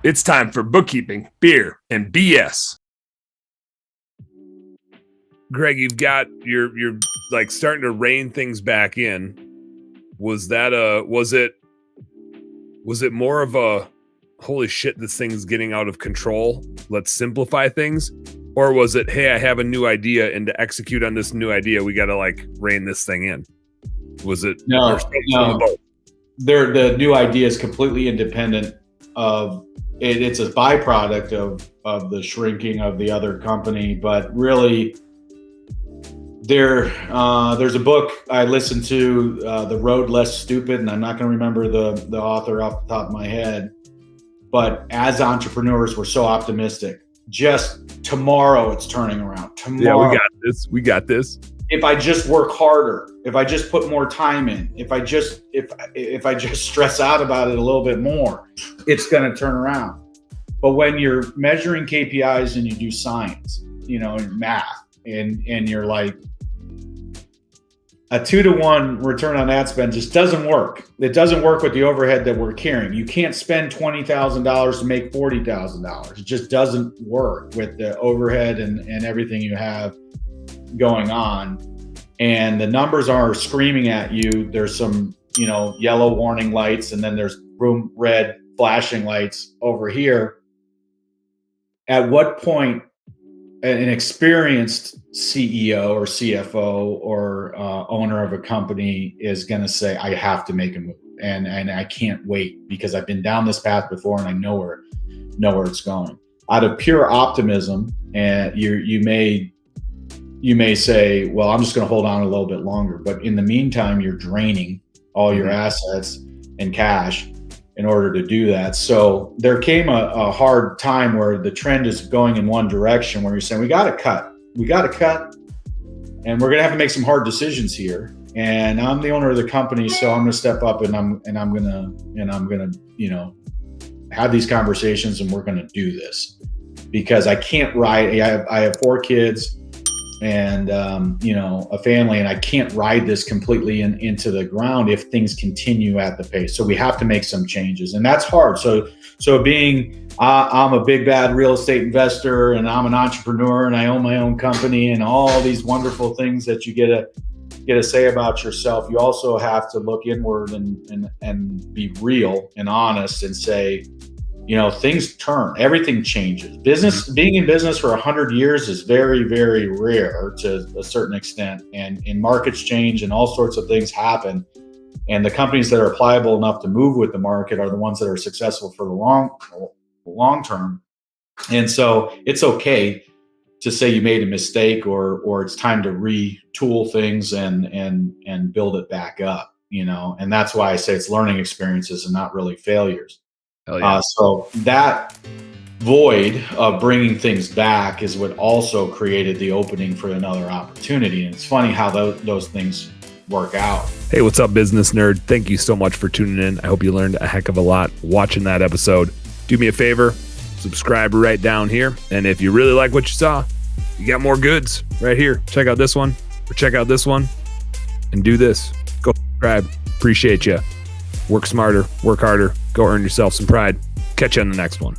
It's time for bookkeeping, beer, and BS. Greg, you're like starting to rein things back in. Was it more of a holy shit, this thing's getting out of control, let's simplify things? Or was it, hey, I have a new idea, and to execute on this new idea, we got to like rein this thing in? Was it? No. The new idea is completely independent of it. It's a byproduct of the shrinking of the other company, but really there's a book I listened to, The Road Less Stupid, and I'm not going to remember the author off the top of my head, but as entrepreneurs, we're so optimistic. Just tomorrow it's turning around. Tomorrow. Yeah, we got this. If I just work harder, if I just put more time in, if I just stress out about it a little bit more, it's going to turn around. But when you're measuring KPIs and you do science, and math, and you're like, a 2-to-1 return on ad spend just doesn't work. It doesn't work with the overhead that we're carrying. You can't spend $20,000 to make $40,000. It just doesn't work with the overhead and everything you have going on. And the numbers are screaming at you. There's some, yellow warning lights, and then there's red flashing lights over here. At what point an experienced CEO or CFO or owner of a company is going to say, I have to make a move, and I can't wait because I've been down this path before and I know where it's going. Out of pure optimism, and you may say, well, I'm just going to hold on a little bit longer. But in the meantime, you're draining all your assets and cash in order to do that. So there came a hard time where the trend is going in one direction, where you're saying, we got to cut, and we're going to have to make some hard decisions here. And I'm the owner of the company, so I'm going to step up, and I'm going to have these conversations, and we're going to do this, because I can't ride. I have 4 kids and a family, and I can't ride this completely into the ground if things continue at the pace. So we have to make some changes, and that's hard. So being I'm a big bad real estate investor, and I'm an entrepreneur, and I own my own company, and all these wonderful things that you get to say about yourself. You also have to look inward and be real and honest and say, things turn, everything changes. Being in business for 100 years is very, very rare to a certain extent. And markets change and all sorts of things happen. And the companies that are pliable enough to move with the market are the ones that are successful for the long term. And so it's okay to say you made a mistake, or it's time to retool things and build it back up, and that's why I say it's learning experiences and not really failures. Yeah. So that void of bringing things back is what also created the opening for another opportunity. And it's funny how those things work out. Hey, what's up, business nerd? Thank you so much for tuning in. I hope you learned a heck of a lot watching that episode. Do me a favor, subscribe right down here. And if you really like what you saw, you got more goods right here. Check out this one, or check out this one, and do this. Go subscribe. Appreciate you. Work smarter, work harder, go earn yourself some pride. Catch you on the next one.